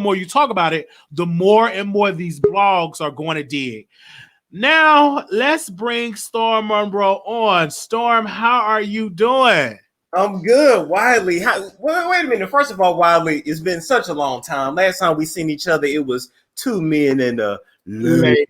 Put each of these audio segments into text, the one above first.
more you talk about it, the more and more these blogs are going to dig. Now, let's bring Storm Monroe on. Storm, how are you doing? I'm good, Wiley. Wait a minute. First of all, Wiley, it's been such a long time. Last time we seen each other, it was two men and a lady.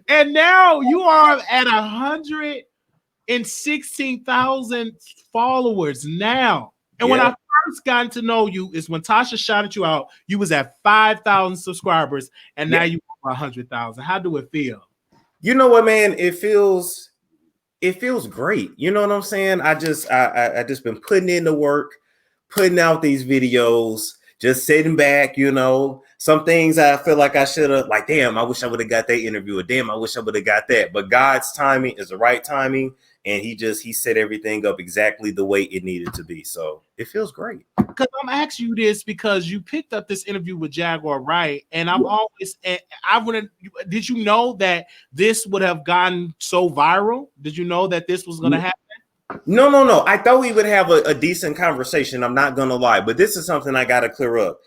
And now you are at 116,000 followers now. And when I first got to know you is when Tasha shouted you out. You was at 5,000 subscribers, and now you are 100,000. How do it feel? You know what, man? It feels great. You know what I'm saying? I just been putting in the work, putting out these videos, just sitting back. You know, some things I feel like I should have, like, damn, I wish I would have got that interview, or damn, I wish I would have got that. But God's timing is the right timing. And he set everything up exactly the way it needed to be. So it feels great. Because I'm asking you this because you picked up this interview with Jaguar, Wright? And did you know that this would have gotten so viral? Did you know that this was going to happen? No. I thought we would have a decent conversation. I'm not going to lie. But this is something I got to clear up.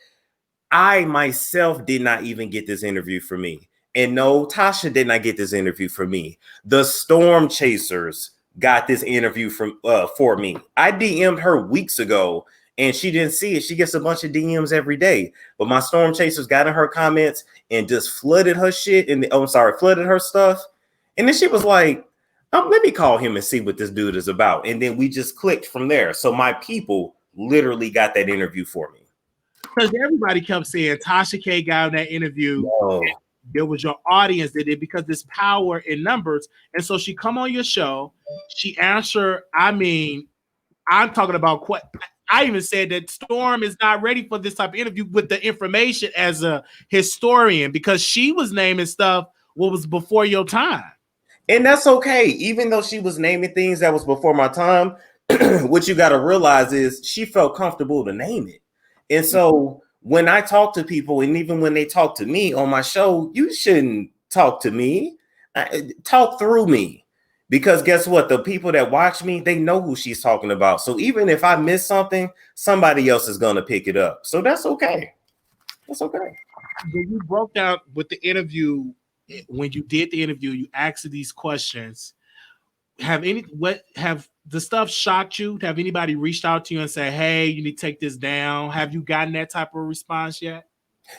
I myself did not even get this interview for me. And no, Tasha did not get this interview for me. The Storm Chasers got this interview for me. I DM'd her weeks ago and she didn't see it. She gets a bunch of DMs every day, but my Storm Chasers got in her comments and just flooded her shit flooded her stuff. And then she was like, let me call him and see what this dude is about. And then we just clicked from there. So my people literally got that interview for me. Because everybody kept saying Tasha K got in that interview. No. There was your audience that did, because there's power in numbers. And so she come on your show, she answer. I mean, I'm talking about I even said that Storm is not ready for this type of interview with the information as a historian, because she was naming stuff what was before your time. And that's okay. Even though she was naming things that was before my time, what you got to realize is she felt comfortable to name it. And so when I talk to people, and even when they talk to me on my show, you shouldn't talk to me. Talk through me. Because guess what? The people that watch me, they know who she's talking about. So even if I miss something, somebody else is going to pick it up. So that's okay. That's okay. When you broke down with the interview, when you did the interview, you asked these questions. Have the stuff shocked you? Have anybody reached out to you and said, hey, you need to take this down? Have you gotten that type of response yet?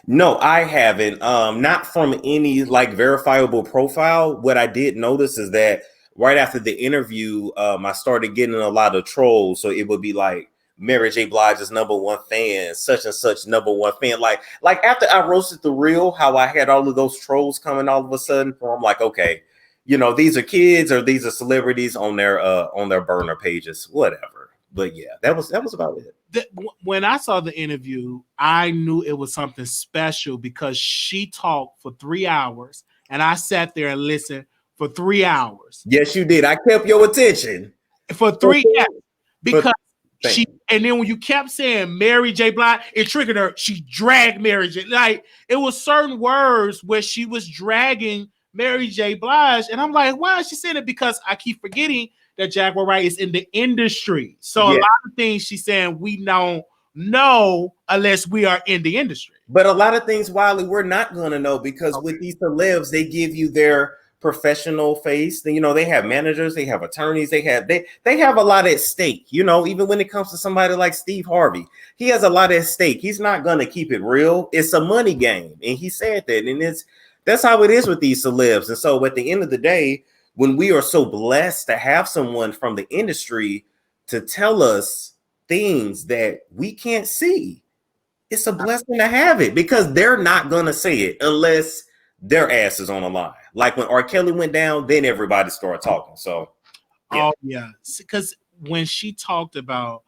No, I haven't. Not from any verifiable profile. What I did notice is that right after the interview, I started getting a lot of trolls. So it would be like Mary J. Blige's #1 fan, such and such #1 fan. Like after I roasted the real, how I had all of those trolls coming all of a sudden. So I'm like, okay, you know, these are kids or these are celebrities on their burner pages, whatever. But yeah, that was about it. When I saw the interview, I knew it was something special because she talked for 3 hours and I sat there and listened for 3 hours. Yes, you did. I kept your attention for 3 hours because and then when you kept saying Mary J. Blige, it triggered her. She dragged Mary J. Like it was certain words where she was dragging Mary J. Blige, and I'm like, why is she saying it? Because I keep forgetting that Jaguar Wright is in the industry. So a lot of things she's saying we don't know unless we are in the industry. But a lot of things, Wiley, we're not going to know because with these celebs, they give you their professional face. You know, they have managers, they have attorneys, they have a lot at stake. You know, even when it comes to somebody like Steve Harvey, he has a lot at stake. He's not going to keep it real. It's a money game, and he said that, and that's how it is with these celebs. And so at the end of the day, when we are so blessed to have someone from the industry to tell us things that we can't see, it's a blessing to have it because they're not going to say it unless their ass is on the line. Like when R. Kelly went down, then everybody started talking. So, yeah. Oh, yeah. Because when she talked about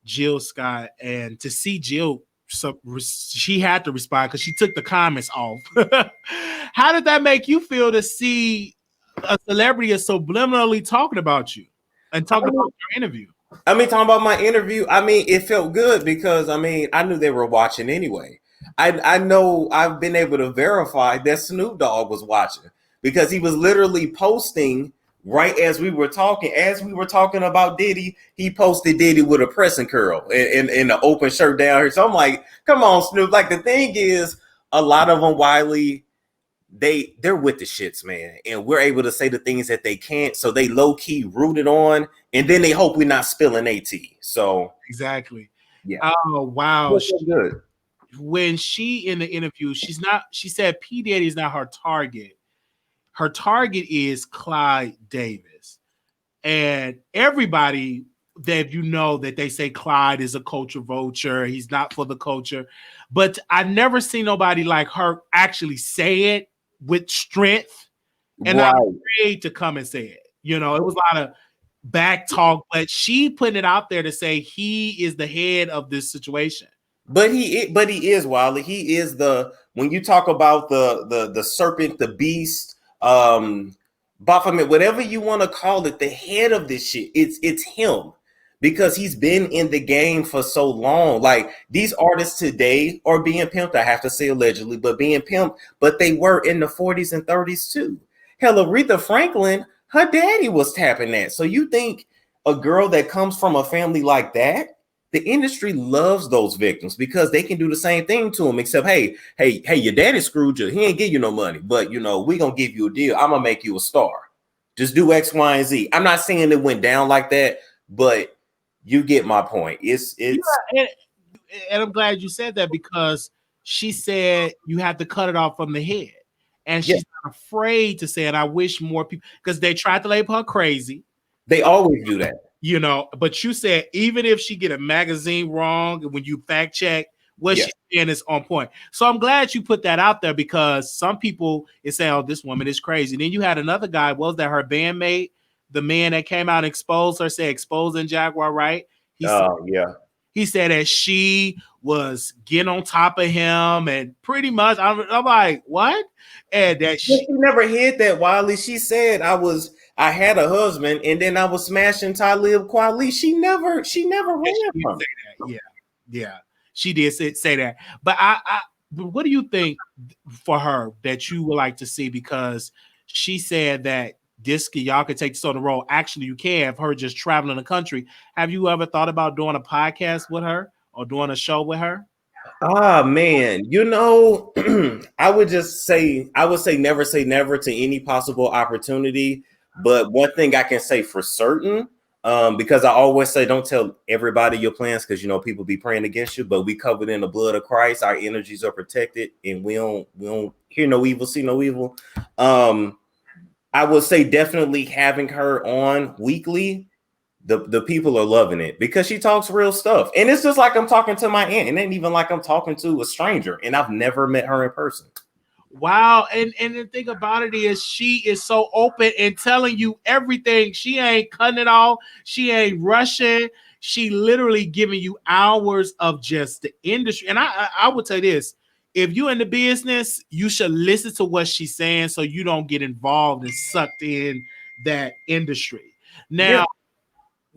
Jill Scott and to see Jill, so she had to respond because she took the comments off. How did that make you feel to see a celebrity is subliminally talking about you and talking about your interview? I mean, talking about my interview, I mean, it felt good because I knew they were watching anyway. I know I've been able to verify that Snoop Dogg was watching because he was literally posting right as we were talking about Diddy, he posted Diddy with a pressing curl in the open shirt down here. So I'm like, come on, Snoop. Like, the thing is, a lot of them, Wiley, they're with the shits, man. And we're able to say the things that they can't. So they low-key rooted on, and then they hope we're not spilling AT. So exactly. yeah. Oh wow. So good. When she in the interview, she said P. Diddy is not her target. Her target is Clyde Davis. And everybody that that they say Clyde is a culture vulture, he's not for the culture. But I've never seen nobody like her actually say it with strength and right. not afraid to come and say it. It was a lot of back talk, but she putting it out there to say he is the head of this situation. But he is, Wiley. He is when you talk about the serpent, the beast, Baphomet, whatever you want to call it, the head of this shit, it's him, because he's been in the game for so long. Like, these artists today are being pimped. I have to say allegedly, but being pimped, but they were in the 40s and 30s too. Hell, Aretha Franklin, her daddy was tapping that. So you think a girl that comes from a family like that, the industry loves those victims because they can do the same thing to them, except, hey, your daddy screwed you. He ain't give you no money, but we gonna give you a deal. I'm gonna make you a star. Just do X, Y, and Z. I'm not saying it went down like that, but you get my point. It's yeah, and I'm glad you said that, because she said you have to cut it off from the head, and she's not afraid to say it. I wish more people, because they tried to label her crazy. They always do that. But you said even if she get a magazine wrong, and when you fact check what she's saying is on point. So I'm glad you put that out there, because some people is saying, oh, this woman is crazy. Then you had another guy, what was that, her bandmate, the man that came out and exposed her, said exposing Jaguar, right? He said that she was getting on top of him, and pretty much I'm like, what? And that she never hid that, Wiley. She said I had a husband, and then I was smashing Talib Kweli. She never ran from it. Yeah, she did say that. But but what do you think for her that you would like to see? Because she said that y'all could take this on the road. Actually, you can have her just traveling the country. Have you ever thought about doing a podcast with her or doing a show with her? Ah, man, I would say never say never to any possible opportunity. But one thing I can say for certain, because I always say don't tell everybody your plans, because people be praying against you, but we covered in the blood of Christ. Our energies are protected, and we don't hear no evil, see no evil. I would say definitely having her on weekly. The people are loving it because she talks real stuff. And it's just like I'm talking to my aunt. It ain't even like I'm talking to a stranger, and I've never met her in person. Wow. And the thing about it is she is so open and telling you everything. She ain't cutting it off. She ain't rushing. She literally giving you hours of just the industry. And I would say this, if you're in the business, you should listen to what she's saying so you don't get involved and sucked in that industry. Now,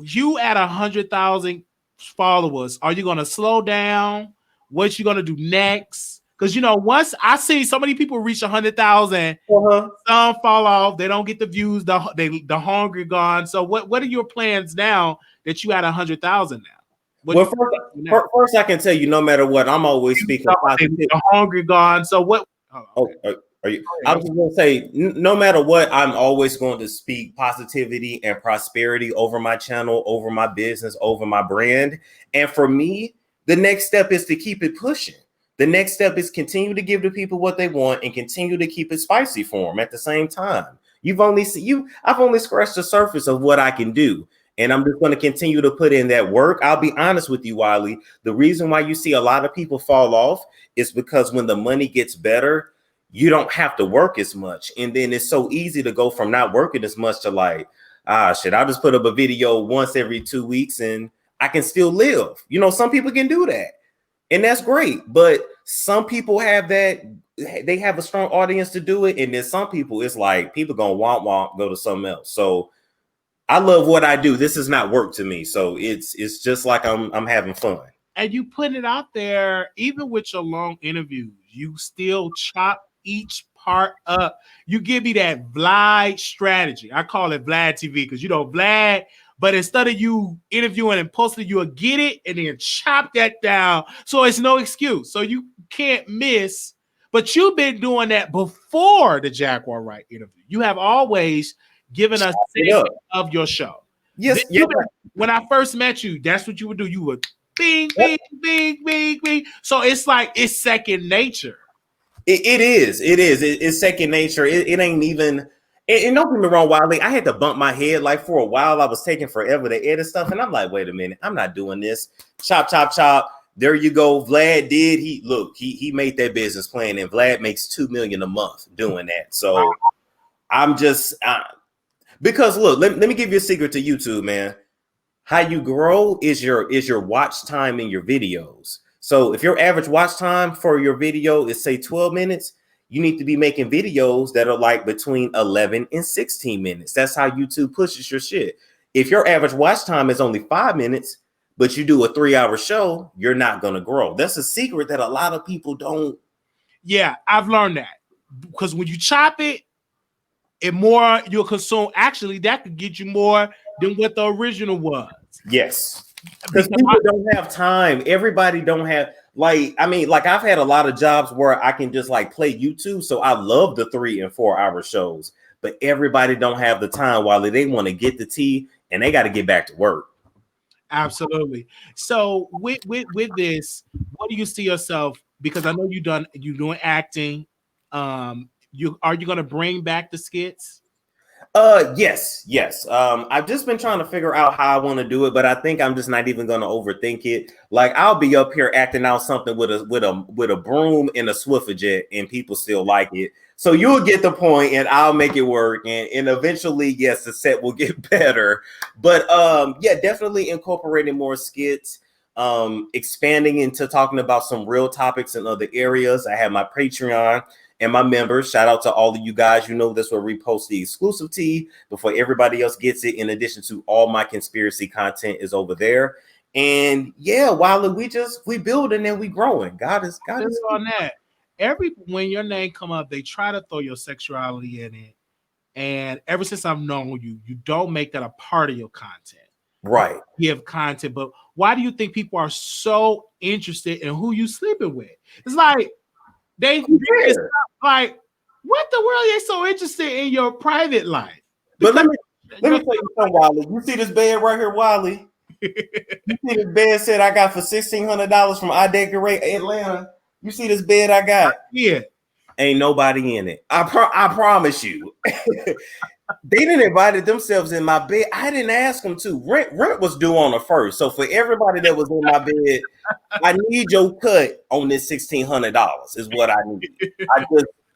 you at 100,000 followers, are you going to slow down? What you going to do next? Because once I see so many people reach 100,000, some fall off. They don't get the views. The hungry gone. So what are your plans now that you at 100,000 now? Well, first I can tell you, no matter what, I'm always speaking. The hungry gone. So what? Are you? I was going to say, no matter what, I'm always going to speak positivity and prosperity over my channel, over my business, over my brand. And for me, the next step is to keep it pushing. The next step is continue to give the people what they want and continue to keep it spicy for them at the same time. I've only scratched the surface of what I can do. And I'm just going to continue to put in that work. I'll be honest with you, Wiley. The reason why you see a lot of people fall off is because when the money gets better, you don't have to work as much. And then it's so easy to go from not working as much to like, I'll just put up a video once every 2 weeks and I can still live. Some people can do that. And that's great. But some people have that. They have a strong audience to do it. And then some people, it's like people going to want, go to something else. So I love what I do. This is not work to me. So it's just like I'm having fun. And you put it out there, even with your long interviews, you still chop each part of, you give me that Vlad strategy. I call it Vlad TV because Vlad, but instead of you interviewing and posting, you'll get it and then chop that down. So it's no excuse. So you can't miss, but you've been doing that before the Jaguar Wright interview. You have always given us segments of your show. Yes, when I first met you, that's what you would do. You would bing, bing, bing, bing, bing. So it's like it's second nature. It is. It's second nature. It ain't even. And don't get me wrong, Wiley. I had to bump my head like for a while. I was taking forever to edit stuff, and I'm like, wait a minute, I'm not doing this. Chop, chop, chop. There you go. Vlad did. He made that business plan, and Vlad makes $2 million a month doing that. So I'm just because look, let me give you a secret to YouTube, man. How you grow is your watch time in your videos. So if your average watch time for your video is say 12 minutes, you need to be making videos that are like between 11 and 16 minutes. That's how YouTube pushes your shit. If your average watch time is only 5 minutes, but you do a 3-hour show, you're not going to grow. That's a secret that a lot of people don't. Yeah, I've learned that because when you chop it, more you'll consume. Actually, that could get you more than what the original was. Yes, because people don't have time. Everybody don't have I've had a lot of jobs where I can just like play YouTube. So I love the 3 and 4 hour shows, but everybody don't have the time while they want to get the tea and they got to get back to work. Absolutely. So with this, what do you see yourself? Because I know you're doing acting. Are you going to bring back the skits? Yes. I've just been trying to figure out how I want to do it, but I think I'm just not even going to overthink it. Like I'll be up here acting out something with a broom and a Swiffer jet, and people still like it. So you'll get the point, and I'll make it work, and eventually, yes, the set will get better. But yeah, definitely incorporating more skits, expanding into talking about some real topics in other areas. I have my Patreon. And my members, shout out to all of you guys. This will repost the exclusive tea before everybody else gets it. In addition to all my conspiracy content is over there. And yeah, while we building and we growing. God is on that. When your name come up, they try to throw your sexuality in it. And ever since I've known you, you don't make that a part of your content. Right. You have content, but why do you think people are so interested in who you sleeping with? It's like it's like, what the world are they so interested in your private life? But let me tell you something, Wiley. You see this bed right here, Wiley? You see this bed set I got for $1,600 from I Decorate Atlanta? You see this bed I got? Yeah. Ain't nobody in it. I promise you. They didn't invite themselves in my bed. I didn't ask them to. Rent was due on the 1st. So for everybody that was in my bed, I need your cut on this $1,600 is what I need.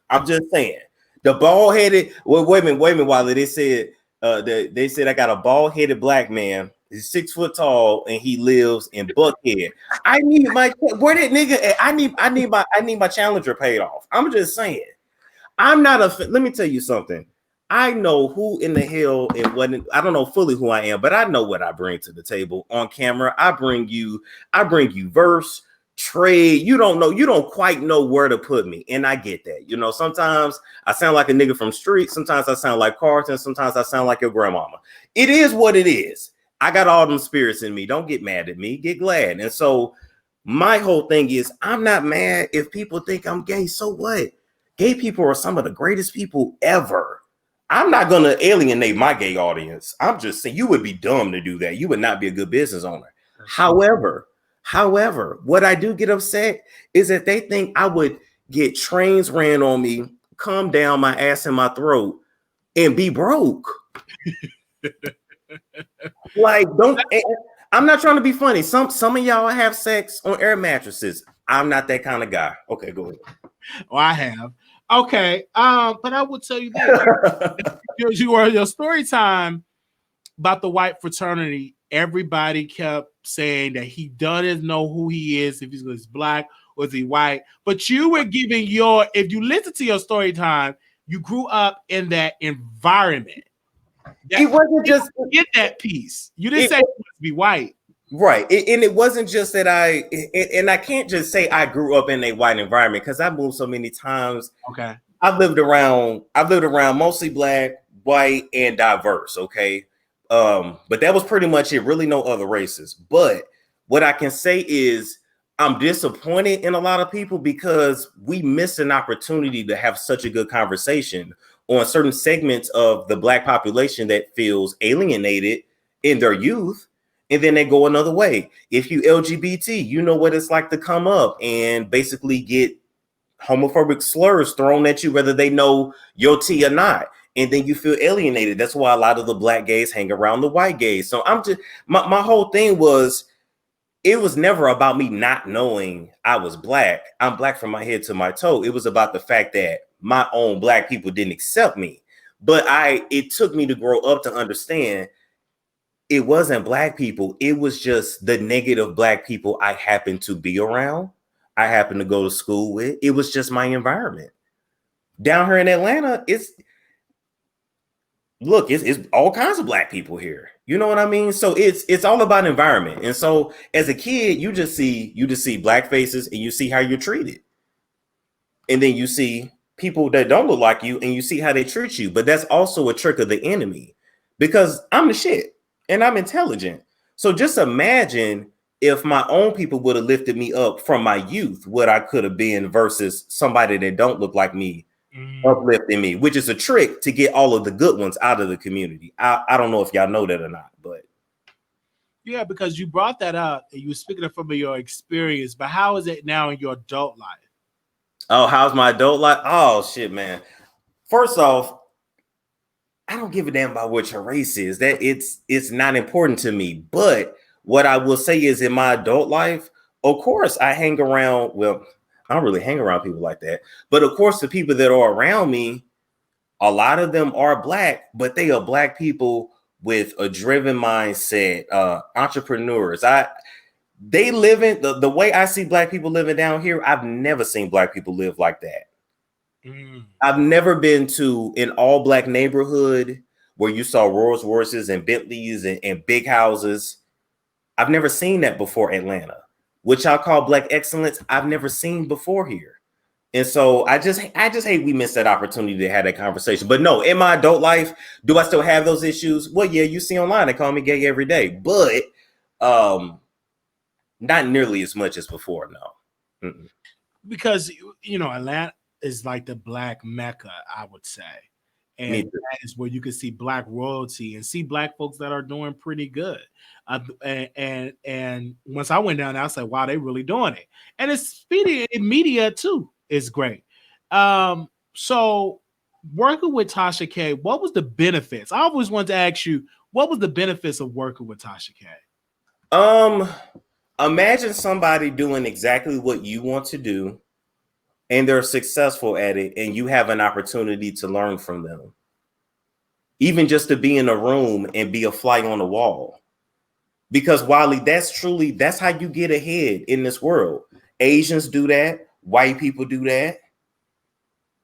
I'm just saying. The bald-headed. Well, wait a minute, Wiley. They said I got a bald-headed black man. He's 6 foot tall and he lives in Buckhead. I need where that nigga at? I need my Challenger paid off. I'm just saying. Let me tell you something. I know who in the hell it wasn't. I don't know fully who I am, but I know what I bring to the table on camera. I bring you verse, trade. You don't quite know where to put me. And I get that. Sometimes I sound like a nigga from street. Sometimes I sound like Carlton. Sometimes I sound like your grandmama. It is what it is. I got all them spirits in me. Don't get mad at me. Get glad. And so my whole thing is I'm not mad if people think I'm gay. So what? Gay people are some of the greatest people ever. I'm not going to alienate my gay audience. I'm just saying you would be dumb to do that. You would not be a good business owner. However, what I do get upset is that they think I would get trains ran on me, come down my ass in my throat, and be broke. I'm not trying to be funny. Some of y'all have sex on air mattresses. I'm not that kind of guy. Okay, go ahead. Well, I have. Okay, but I will tell you this. Your story time about the white fraternity, everybody kept saying that he doesn't know who he is, if he's black or is he white. But you were giving if you listen to your story time, you grew up in that environment. It wasn't just get that piece. You didn't say he must be white. Right. And it wasn't just that I can't just say I grew up in a white environment because I moved so many times. Okay. I've lived around mostly black, white, and diverse. Okay. But that was pretty much it. Really no other races. But what I can say is I'm disappointed in a lot of people because we missed an opportunity to have such a good conversation on certain segments of the black population that feels alienated in their youth. And then they go another way. If you LGBT, you know what it's like to come up and basically get homophobic slurs thrown at you, whether they know your tea or not. And then you feel alienated. That's why a lot of the black gays hang around the white gays. So I'm just, my whole thing was, it was never about me not knowing I was black. I'm black from my head to my toe. It was about the fact that my own black people didn't accept me. But it took me to grow up to understand it wasn't black people. It was just the negative black people I happened to be around. I happened to go to school with. It was just my environment. Down here in Atlanta, it's all kinds of black people here. You know what I mean? So it's all about environment. And so as a kid, you just see black faces and you see how you're treated. And then you see people that don't look like you and you see how they treat you. But that's also a trick of the enemy because I'm the shit and I'm intelligent. So just imagine if my own people would have lifted me up from my youth, what I could have been versus somebody that don't look like me uplifting me, which is a trick to get all of the good ones out of the community. I don't know if y'all know that or not, but yeah, because you brought that up and you were speaking from your experience, but how is it now in your adult life? Oh, how's my adult life? Oh shit, man. First off, I don't give a damn about what your race is. That it's not important to me. But what I will say is in my adult life, of course, I hang around. Well, I don't really hang around people like that. But of course, the people that are around me, a lot of them are black, but they are black people with a driven mindset, entrepreneurs. They live in the way I see black people living down here. I've never seen black people live like that. I've never been to an all black neighborhood where you saw Rolls Royces and Bentleys and big houses. I've never seen that before Atlanta, which I call black excellence. I've never seen before here. And so I just hate we missed that opportunity to have that conversation. But no, in my adult life, do I still have those issues? Well, yeah, you see online, they call me gay every day, but not nearly as much as before. No. Mm-mm. Because, you know, Atlanta is like the black Mecca, I would say. And that is where you can see black royalty and see black folks that are doing pretty good. And once I went down there, I was like, wow, they really doing it. And it's media too is great. So working with Tasha K, what was the benefits? I always wanted to ask you, what was the benefits of working with Tasha K? Imagine somebody doing exactly what you want to do and they're successful at it and you have an opportunity to learn from them. Even just to be in a room and be a fly on the wall. Because Wiley, that's how you get ahead in this world. Asians do that. White people do that.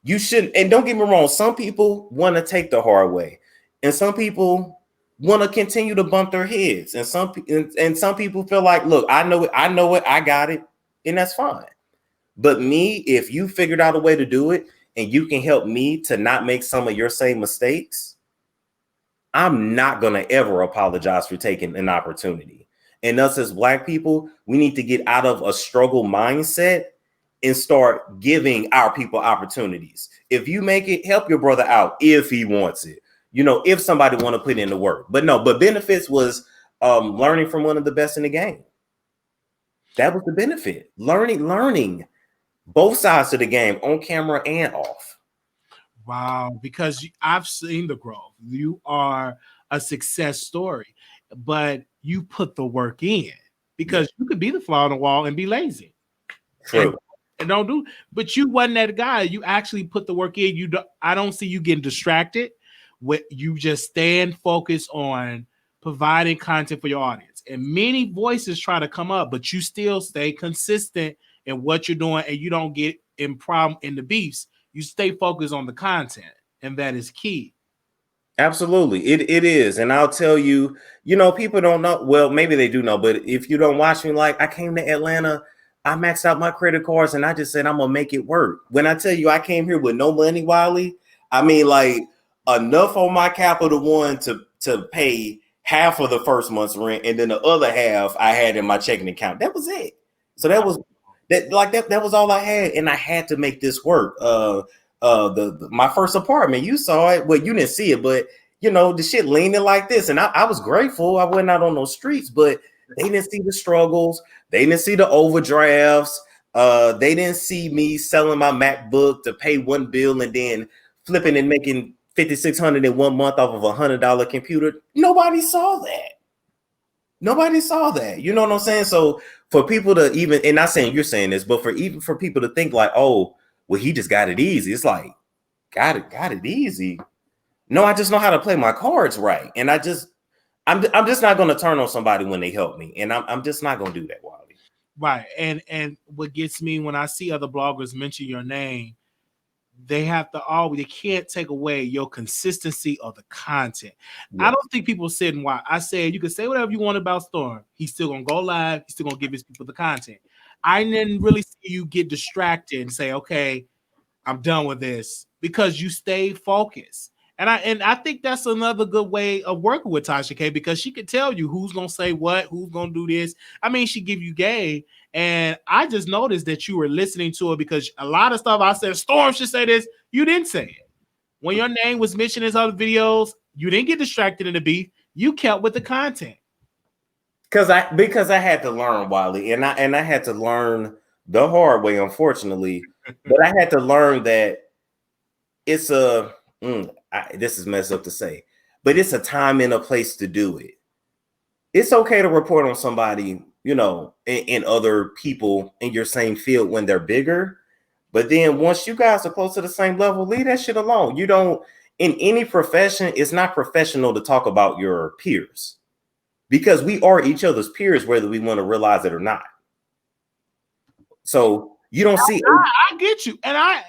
You shouldn't, and don't get me wrong, some people want to take the hard way. And some people want to continue to bump their heads. And some people feel like, look, I know it, I got it, and that's fine. But me, if you figured out a way to do it and you can help me to not make some of your same mistakes, I'm not going to ever apologize for taking an opportunity. And us as black people, we need to get out of a struggle mindset and start giving our people opportunities. If you make it, help your brother out if he wants it. You know, if somebody want to put in the work. But benefits was learning from one of the best in the game. That was the benefit. Learning both sides of the game on camera and off. Wow, because I've seen the growth. You are a success story, but you put the work in because you could be the fly on the wall and be lazy. True. And don't do, but you wasn't that guy. You actually put the work in. I don't see you getting distracted. You just stand focused on providing content for your audience. And many voices try to come up, but you still stay consistent in what you're doing, and you don't get in the beefs. You stay focused on the content, and that is key. Absolutely. It is. And I'll tell you, you know, people don't know. Well, maybe they do know, but if you don't watch me, like I came to Atlanta, I maxed out my credit cards and I just said, I'm going to make it work. When I tell you I came here with no money, Wiley, I mean, like enough on my Capital One to pay half of the first month's rent. And then the other half I had in my checking account. That was it. So that was that was all I had. And I had to make this work. My first apartment, you saw it. Well, you didn't see it, but you know, the shit leaning like this. And I was grateful. I went out on those streets, but they didn't see the struggles. They didn't see the overdrafts. They didn't see me selling my MacBook to pay one bill and then flipping and making $5,600 in 1 month off of $100 computer. Nobody saw that. Nobody saw that. You know what I'm saying? So for people to even, and not saying you're saying this, but for people to think like, oh, well, he just got it easy. It's like, got it easy. No, I just know how to play my cards right. And I'm just not going to turn on somebody when they help me. And I'm just not going to do that, Wiley. Right. And what gets me when I see other bloggers mention your name, they can't take away your consistency of the content. Yeah. I don't think people sit and watch. I said, you can say whatever you want about Storm. He's still going to go live. He's still going to give his people the content. I didn't really see you get distracted and say, okay, I'm done with this, because you stay focused. And I think that's another good way of working with Tasha K, because she could tell you who's going to say what, who's going to do this. I mean, she give you game. And I just noticed that you were listening to it, because a lot of stuff I said, Storm should say this, you didn't say it. When your name was mentioned in other videos, you didn't get distracted in the beef. You kept with the content. Because I had to learn, Wiley, and I had to learn the hard way, unfortunately. But I had to learn that it's this is messed up to say, but it's a time and a place to do it. It's okay to report on somebody, you know, and other people in your same field when they're bigger. But then once you guys are close to the same level, leave that shit alone. You don't, in any profession, it's not professional to talk about your peers, because we are each other's peers, whether we want to realize it or not. So you don't see. I get you. And I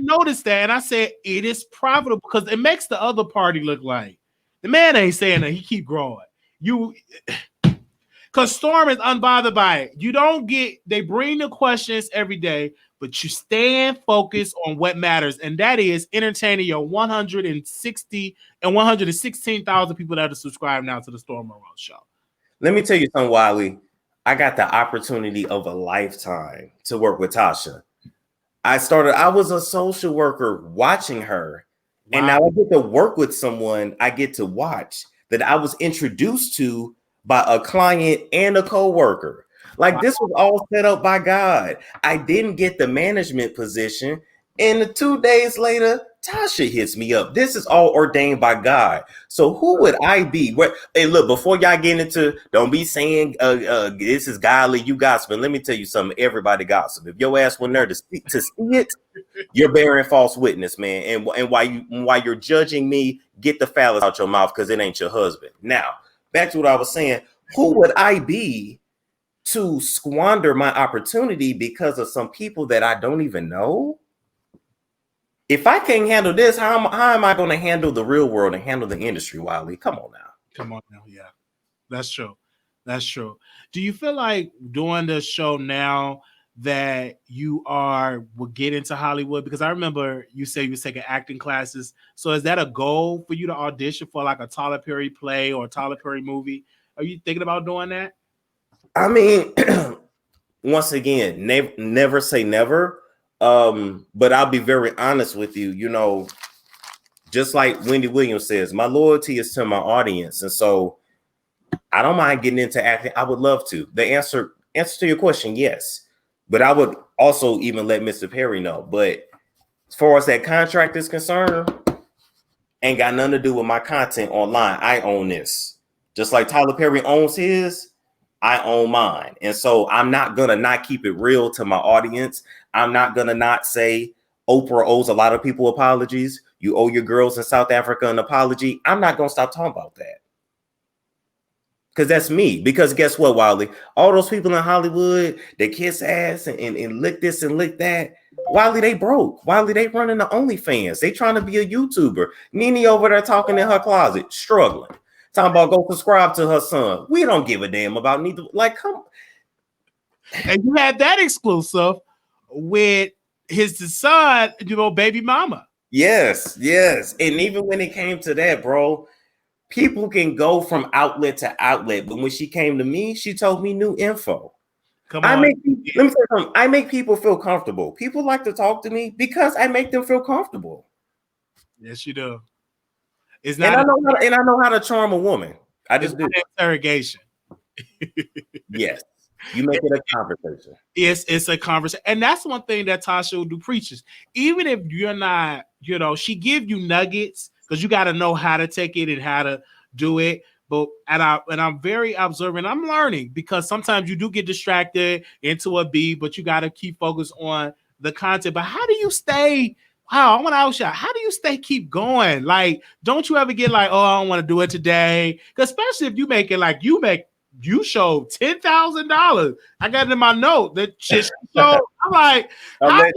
noticed that, and I said it is profitable because it makes the other party look like the man ain't saying that. He keep growing. Because Storm is unbothered by it. They bring the questions every day, but you stand focused on what matters, and that is entertaining your 116,000 people that are subscribed now to the Storm Monroe Show. Let me tell you something, Wiley. I got the opportunity of a lifetime to work with Tasha. I was a social worker watching her. Wow. And now I get to work with someone I get to watch that I was introduced to by a client and a coworker. Like, wow. This was all set up by God. I didn't get the management position. And 2 days later, Tasha hits me up. This is all ordained by God. So who would I be? Hey, look, before y'all get into, don't be saying this is godly, you gossiping. Let me tell you something. Everybody gossip. If your ass went there to see it, you're bearing false witness, man. And while you're judging me, get the phallus out your mouth, because it ain't your husband. Now, back to what I was saying. Who would I be to squander my opportunity because of some people that I don't even know? If I can't handle this, how am I going to handle the real world and handle the industry, Wiley? Come on now. Yeah, that's true. Do you feel like doing the show now that you will get into Hollywood? Because I remember you say you were taking acting classes. So is that a goal for you to audition for like a Tyler Perry play or a Tyler Perry movie? Are you thinking about doing that? I mean, once again, never say never. But I'll be very honest with you, you know, just like Wendy Williams says, my loyalty is to my audience. And so I don't mind getting into acting. I would love to. The answer to your question, yes. But I would also even let Mr. Perry know. But as far as that contract is concerned, ain't got nothing to do with my content online. I own this. Just like Tyler Perry owns his, I own mine. And so I'm not going to not keep it real to my audience. I'm not going to not say Oprah owes a lot of people apologies. You owe your girls in South Africa an apology. I'm not going to stop talking about that. Because that's me. Because guess what, Wiley? All those people in Hollywood, they kiss ass and lick this and lick that. Wiley, they broke. Wiley, they running the OnlyFans. They trying to be a YouTuber. Nene over there talking in her closet, struggling. Talking about go subscribe to her son. We don't give a damn about neither. Like, come. And you had that exclusive with his son, baby mama. Yes. And even when it came to that, bro, people can go from outlet to outlet. But when she came to me, she told me new info. Come on. Let me say something. I make people feel comfortable. People like to talk to me because I make them feel comfortable. Yes, you do. It's not. And I know how to charm a woman. I just do. Interrogation. Yes, you make it a conversation. It's a conversation, and that's one thing that Tasha will do. Preaches, even if you're not, she give you nuggets because you got to know how to take it and how to do it. But I'm very observant. I'm learning because sometimes you do get distracted into a beat, but you got to keep focused on the content. But how do you stay? Wow, I want to outshot. How do you keep going? Like, don't you ever get like, oh, I don't want to do it today? Because especially if you make it like you showed $10,000. I got it in my note that shit showed. I'm like, I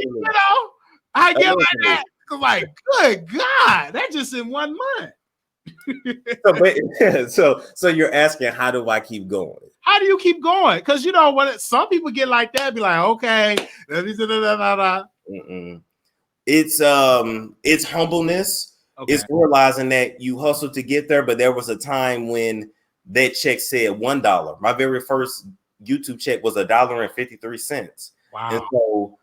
get like that. I'm like, good God, that's just in 1 month. So you're asking, how do I keep going? How do you keep going? Because when some people get like that, be like, okay, It's humbleness. Okay. It's realizing that you hustled to get there, but there was a time when that check said $1. My very first YouTube check was $1.53. Wow. And so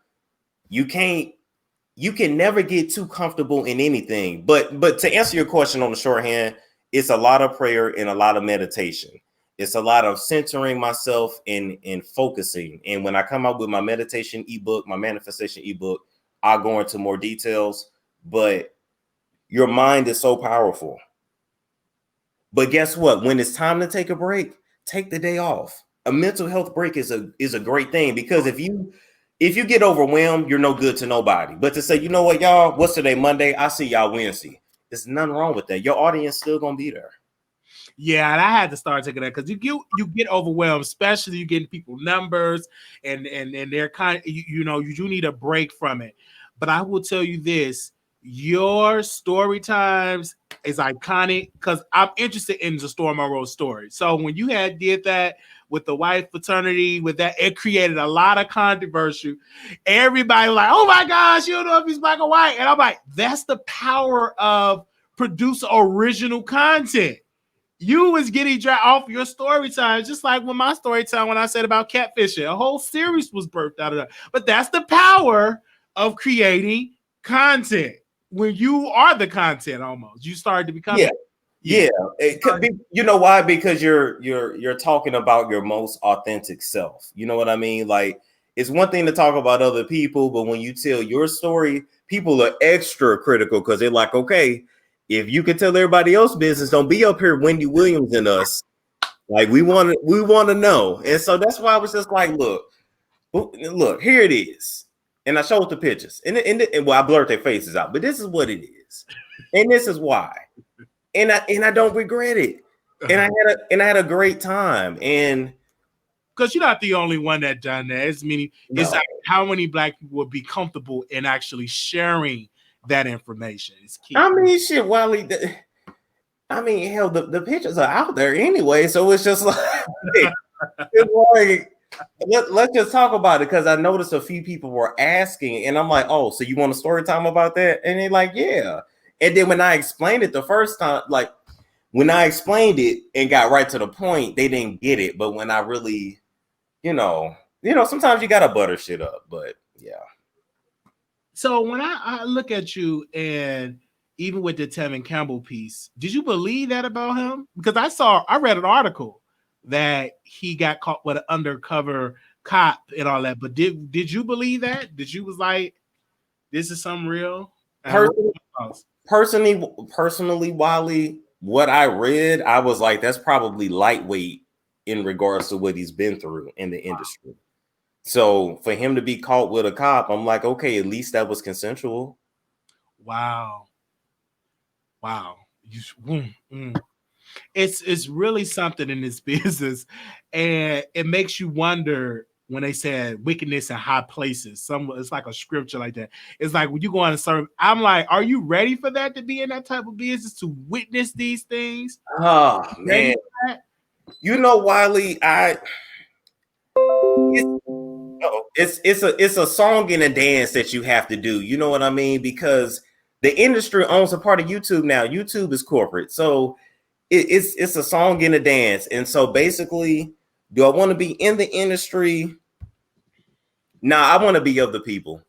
you can never get too comfortable in anything. But to answer your question on the shorthand, it's a lot of prayer and a lot of meditation. It's a lot of centering myself and focusing. And when I come out with my meditation ebook, my manifestation ebook, I'll go into more details. But your mind is so powerful. But guess what? When it's time to take a break, take the day off. A mental health break is a great thing, because if you get overwhelmed, you're no good to nobody. But to say, you know what, y'all, what's today? Monday. I see y'all Wednesday. There's nothing wrong with that. Your audience still gonna be there. Yeah, and I had to start taking that because you get overwhelmed, especially you getting people numbers and they're kind of, you do need a break from it. But I will tell you this, your story times is iconic because I'm interested in the Storm Monroe story. So when you did that with the white fraternity, with that, it created a lot of controversy. Everybody was like, oh my gosh, you don't know if he's black or white. And I'm like, that's the power of produce original content. You was getting dragged off your story time, just like when my story time, when I said about catfishing, a whole series was birthed out of that. But that's the power of creating content. When you are the content, almost you started to become. Yeah. It could be, you know why? Because you're talking about your most authentic self. You know what I mean? Like, it's one thing to talk about other people, but when you tell your story, people are extra critical because they're like, okay, if you can tell everybody else's business, don't be up here Wendy Williams and us. Like, we want to know. And so that's why I was just like, look, here it is. And I showed the pictures. And I blurred their faces out, but this is what it is. And this is why. And I don't regret it. And I had a great time. And because you're not the only one that done that. It's like how many black people would be comfortable in actually sharing that information. It's key. I mean, shit, Wiley. Hell, the pictures are out there anyway. So it's just like, let's just talk about it, because I noticed a few people were asking, and I'm like, oh, so you want a story time about that? And they're like, yeah. And then when I explained it the first time, like when I explained it and got right to the point, they didn't get it. But when I really, sometimes you gotta butter shit up. But yeah. So when I look at you, and even with the Tevin Campbell piece, did you believe that about him? Because I read an article that he got caught with an undercover cop and all that. But did you believe that? Did you was like, this is something real? Personally, Wiley, what I read, I was like, that's probably lightweight in regards to what he's been through in the industry. So for him to be caught with a cop, I'm like, okay, at least that was consensual. Wow. It's really something in this business, and it makes you wonder when they said wickedness in high places. It's like a scripture like that. It's like when you go on a serve, I'm like, are you ready for that, to be in that type of business, to witness these things? Oh man, Wiley, It's a song and a dance that you have to do. You know what I mean? Because the industry owns a part of YouTube now. YouTube is corporate, so it's a song and a dance. And so basically, do I want to be in the industry? Nah, I want to be of the people.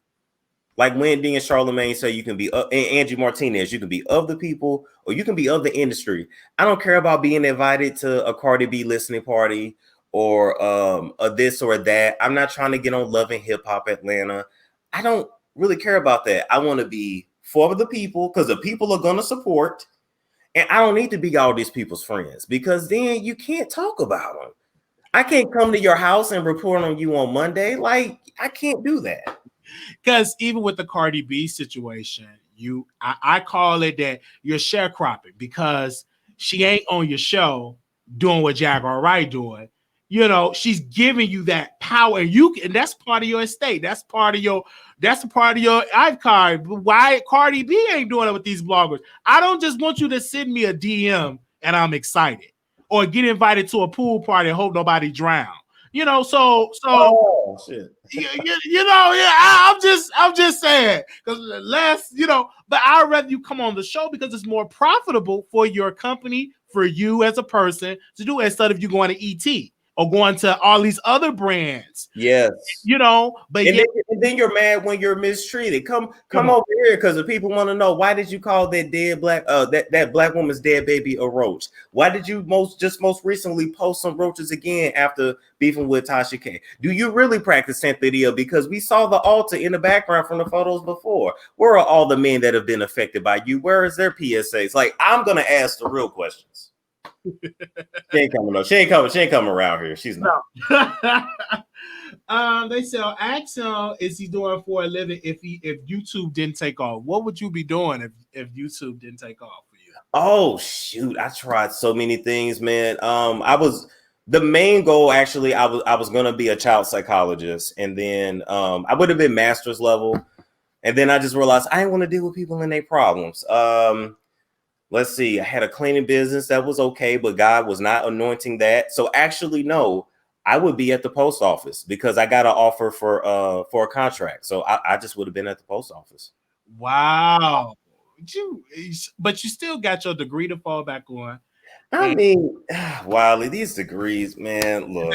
Like Wendy and Charlamagne say, you can be and Angie Martinez, you can be of the people or you can be of the industry. I don't care about being invited to a Cardi B listening party or a this or that. I'm not trying to get on Love and Hip Hop Atlanta. I don't really care about that. I want to be for the people because the people are going to support. And I don't need to be all these people's friends because then you can't talk about them. I can't come to your house and report on you on Monday. Like, I can't do that. Because even with the Cardi B situation, I call it that you're sharecropping because she ain't on your show doing what Jaguar Wright doing. You know, she's giving you that power, and that's part of your estate. That's part of your icon. Why Cardi B ain't doing it with these bloggers? I don't just want you to send me a DM and I'm excited, or get invited to a pool party and hope nobody drown. You know, oh, shit. I'm just saying because less, but I'd rather you come on the show because it's more profitable for your company, for you as a person to do instead of you going to ET or going to all these other brands. Yes. But and then you're mad when you're mistreated. Come over here because the people want to know, why did you call that dead black that black woman's dead baby a roach? Why did you most recently post some roaches again after beefing with TashaK? Do you really practice Cynthia? Because we saw the altar in the background from the photos before. Where are all the men that have been affected by you? Where is their PSAs? Like, I'm gonna ask the real questions. She ain't coming. She ain't coming around here. She's not. No. They say, ask him, is he doing for a living if YouTube didn't take off? What would you be doing if YouTube didn't take off for you? Oh shoot, I tried so many things, man. The main goal actually, I was gonna be a child psychologist, and then I would have been master's level, and then I just realized I didn't want to deal with people and their problems. Let's see, I had a cleaning business that was okay, but God was not anointing that. So actually, no, I would be at the post office because I got an offer for a contract. So I just would have been at the post office. Wow. But you still got your degree to fall back on. I mean, Wiley, these degrees, man, look.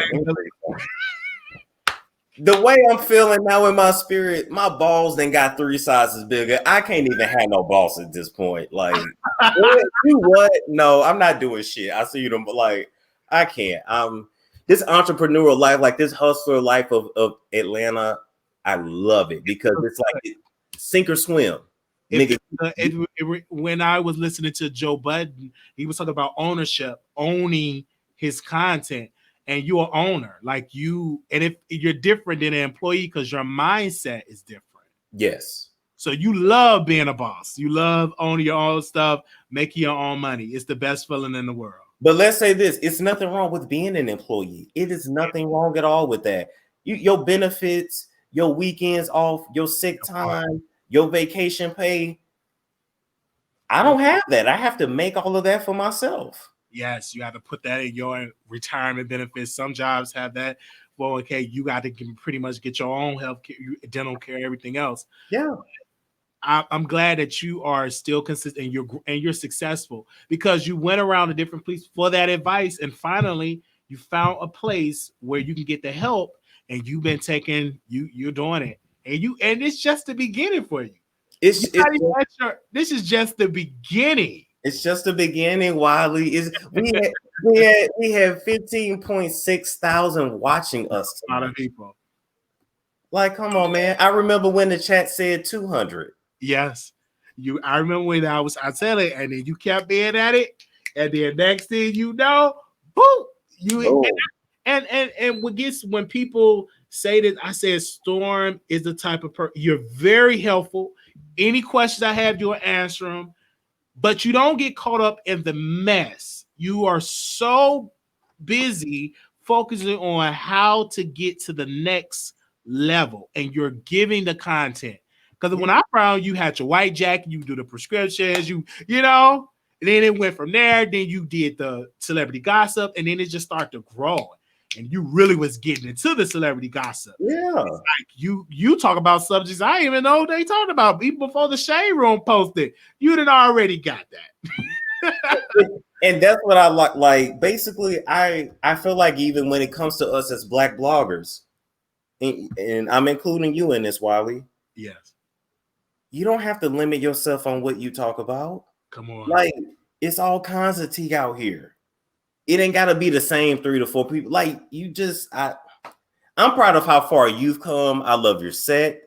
The way I'm feeling now in my spirit, my balls then got 3 sizes bigger. I can't even have no balls at this point. Like, what? No, I'm not doing shit. I see them, but like, I can't. This entrepreneurial life, like this hustler life of Atlanta, I love it because it's like sink or swim. When I was listening to Joe Budden, he was talking about ownership, owning his content. And you're an owner, like you, and if you're different than an employee because your mindset is different. Yes. So you love being a boss. You love owning your own stuff, making your own money. It's the best feeling in the world. But let's say this: it's nothing wrong with being an employee. It is nothing wrong at all with that. Your benefits, your weekends off, your sick time, your vacation pay. I don't have that. I have to make all of that for myself. Yes, you have to put that in your retirement benefits. Some jobs have that. Well, okay, you got to pretty much get your own health care, dental care, everything else. Yeah, I'm glad that you are still consistent and you're successful because you went around to different places for that advice, and finally you found a place where you can get the help, and you've been you're doing it, and it's just the beginning for you. This is just the beginning. It's just the beginning, Wiley. We have 15.6 thousand watching us. A lot of people. Like, come on, man. I remember when the chat said 200. Yes. I remember when I said it, and then you kept being at it, and then next thing you know, boom, and what gets when people say that, I said Storm is the type of person, you're very helpful. Any questions I have, you'll answer them. But you don't get caught up in the mess. You are so busy focusing on how to get to the next level, and you're giving the content. Because when I found you had your white jacket, you do the prescriptions, and then it went from there. Then you did the celebrity gossip, and then it just started to grow. and you really was getting into the celebrity gossip. Yeah. It's like you talk about subjects I didn't even know they talked about even before the Shade Room posted. You done already got that. And that's what I like. Like, basically, I feel like even when it comes to us as Black bloggers, and I'm including you in this, Wiley. Yes. You don't have to limit yourself on what you talk about. Come on. Like, it's all kinds of tea out here. It ain't got to be the same 3 to 4 people. Like, I'm proud of how far you've come. I love your set.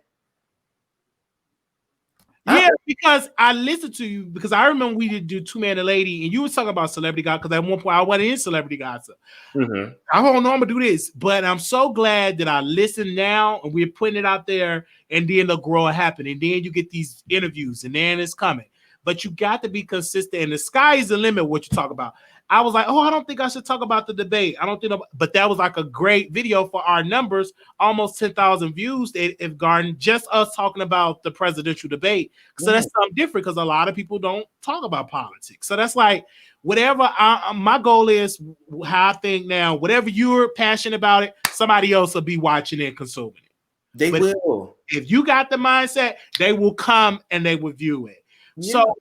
Yeah, because I listened to you, because I remember we did do Two Man and Lady, and you was talking about celebrity gossip, because at one point I wasn't in celebrity gossip. Mm-hmm. I don't know I'm gonna do this, but I'm so glad that I listen now and we're putting it out there, and then the growth happen, and then you get these interviews, and then it's coming. But you got to be consistent, and the sky is the limit. What you talk about. I was like, oh, I don't think I should talk about the debate. I don't think, but that was like a great video for our numbers, almost 10,000 views. If Garden, just us talking about the presidential debate. So that's something different, because a lot of people don't talk about politics. So that's like, whatever my goal is, how I think now, whatever you're passionate about it, somebody else will be watching and consuming it. They will. If you got the mindset, they will come and they will view it. Yeah. So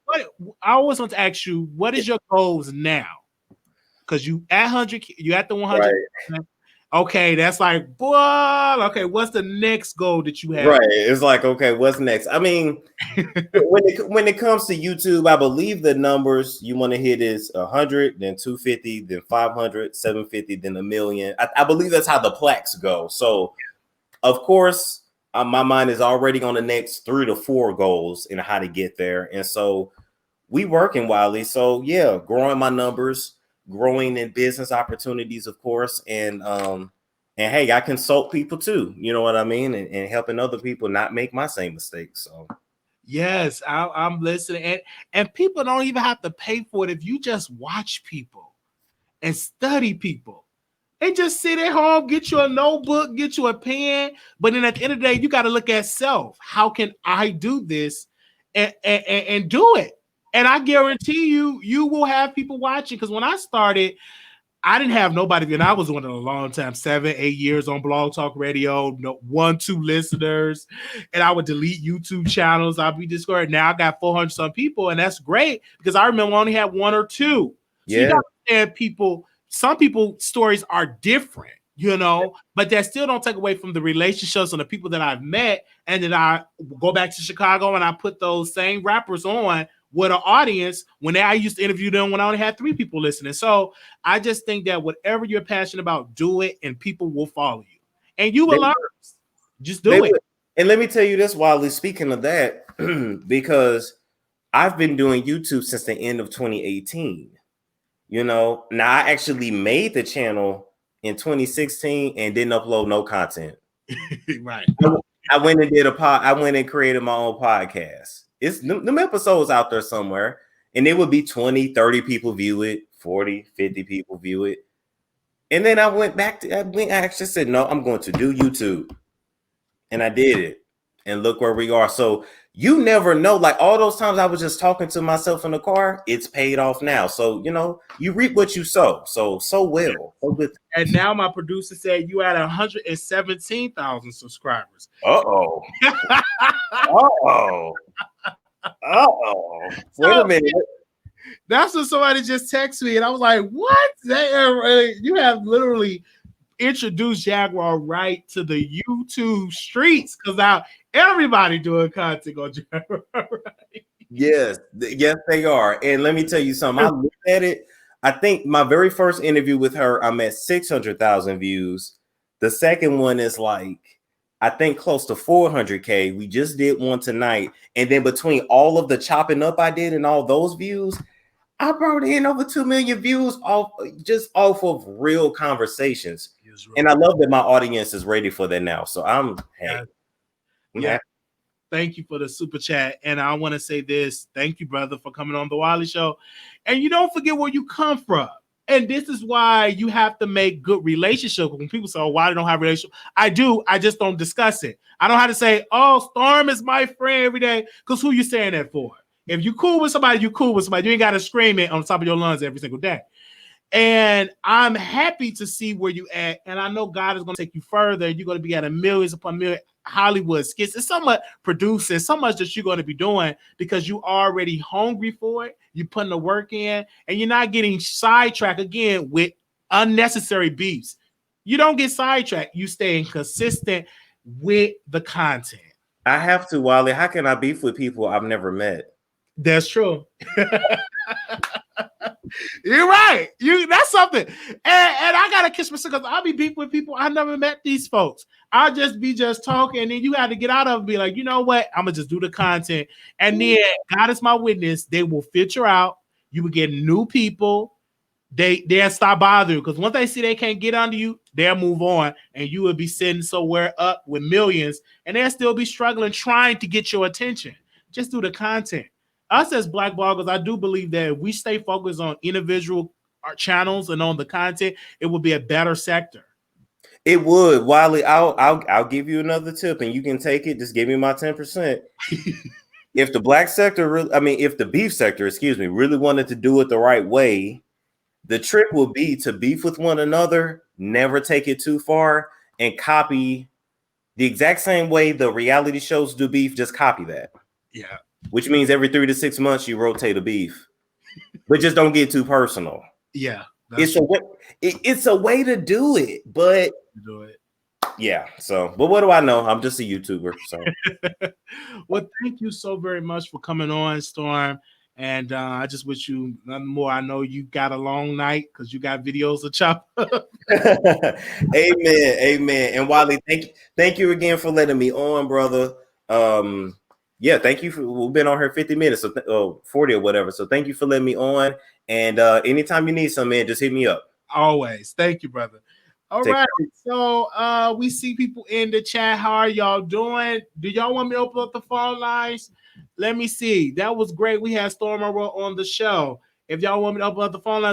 I always want to ask you, what is your goals now? Because you at 100, you at the 100. Right. Okay, that's like, boy, okay, what's the next goal that you have? Right, it's like, okay, what's next? I mean, when it comes to YouTube, I believe the numbers you want to hit is 100, then 250, then 500, 750, then 1 million. I believe that's how the plaques go. So, of course, my mind is already on the next 3 to 4 goals and how to get there. And so we working, Wiley. So yeah, growing my numbers, growing in business opportunities, of course. And hey, I consult people too. You know what I mean? And helping other people not make my same mistakes. So yes, I'm listening. And people don't even have to pay for it if you just watch people and study people. And just sit at home, get you a notebook, get you a pen. But then at the end of the day, you got to look at self. How can I do this and do it? And I guarantee you will have people watching. Because when I started, I didn't have nobody. And I was doing it a long time, 7, 8 years on Blog Talk Radio, 1, 2 listeners. And I would delete YouTube channels. I'd be discouraged. Now I got 400 some people. And that's great, because I remember I only had 1 or 2. So yeah. You got to understand people. Some people's stories are different, you know, but that still don't take away from the relationships and the people that I've met. And then I go back to Chicago and I put those same rappers on with an audience when I used to interview them when I only had 3 people listening. So I just think that whatever you're passionate about, do it, and people will follow you. And you will learn. Just do it. And let me tell you this, Wiley, speaking of that, because I've been doing YouTube since the end of 2018. You know, now I actually made the channel in 2016 and didn't upload no content. Right. I went and did I went and created my own podcast. It's them episodes out there somewhere, and it would be 20, 30 people view it, 40, 50 people view it. And then I went back to, I actually said, no, I'm going to do YouTube. And I did it. And look where we are. So you never know. Like all those times I was just talking to myself in the car, it's paid off now. So, you know, you reap what you sow. So well. So good. And now my producer said you had 117,000 subscribers. Uh-oh. Uh-oh. Uh-oh. Wait a minute. That's what somebody just texted me. And I was like, what? You have literally introduced Jaguar Wright to the YouTube streets, because now everybody doing content on Jaguar Wright. Yes, they are. And let me tell you something. I looked at it. I think my very first interview with her, I'm at 600,000 views. The second one is like, I think close to 400K. We just did one tonight. And then between all of the chopping up I did and all those views, I brought in over 2 million views off of real conversations. And I love that my audience is ready for that now. So I'm happy. Yeah. Thank you for the super chat. And I want to say this. Thank you, brother, for coming on the Wiley Show. And you don't forget where you come from. And this is why you have to make good relationships. When people say, oh, why don't I have a relationship? I do. I just don't discuss it. I don't have to say, oh, Storm is my friend every day. Because who you saying that for? If you cool with somebody, you cool with somebody. You ain't got to scream it on top of your lungs every single day. And I'm happy to see where you at. And I know God is going to take you further. You're going to be at a millions upon million Hollywood skits. It's so much producing, so much that you're going to be doing because you already hungry for it. You're putting the work in, and you're not getting sidetracked again with unnecessary beefs. You don't get sidetracked. You stay consistent with the content. I have to, Wiley. How can I beef with people I've never met? That's true. You're right. That's something. And I gotta kiss myself because I'll be beefing with people I never met these folks. I'll just be talking, and then you got to get out of it and be like, you know what? I'm gonna just do the content. And then God is my witness, they will filter out. You will get new people. They'll stop bothering you because once they see they can't get under you, they'll move on, and you will be sitting somewhere up with millions, and they'll still be struggling trying to get your attention. Just do the content. Us as Black bloggers, I do believe that if we stay focused on individual channels and on the content, it will be a better sector. It would, Wiley. I'll give you another tip, and you can take it. Just give me my 10%. If the black sector, if the beef sector, really wanted to do it the right way, the trick would be to beef with one another, never take it too far, and copy the exact same way the reality shows do beef. Just copy that. Yeah. Which means every 3 to 6 months you rotate a beef, but just don't get too personal. Yeah, it's a way to do it, but yeah. So, but what do I know? I'm just a YouTuber. So, well, thank you so very much for coming on, Storm. And I just wish you nothing more. I know you got a long night because you got videos to chop up. Amen. And Wiley, thank you again for letting me on, brother. Yeah, thank you. We've been on here 50 minutes, so 40 or whatever. So thank you for letting me on. And anytime you need something, man, just hit me up. Always. Thank you, brother. All right. So we see people in the chat. How are y'all doing? Do y'all want me to open up the phone lines? Let me see. That was great. We had Storm Monroe on the show. If y'all want me to open up the phone lines,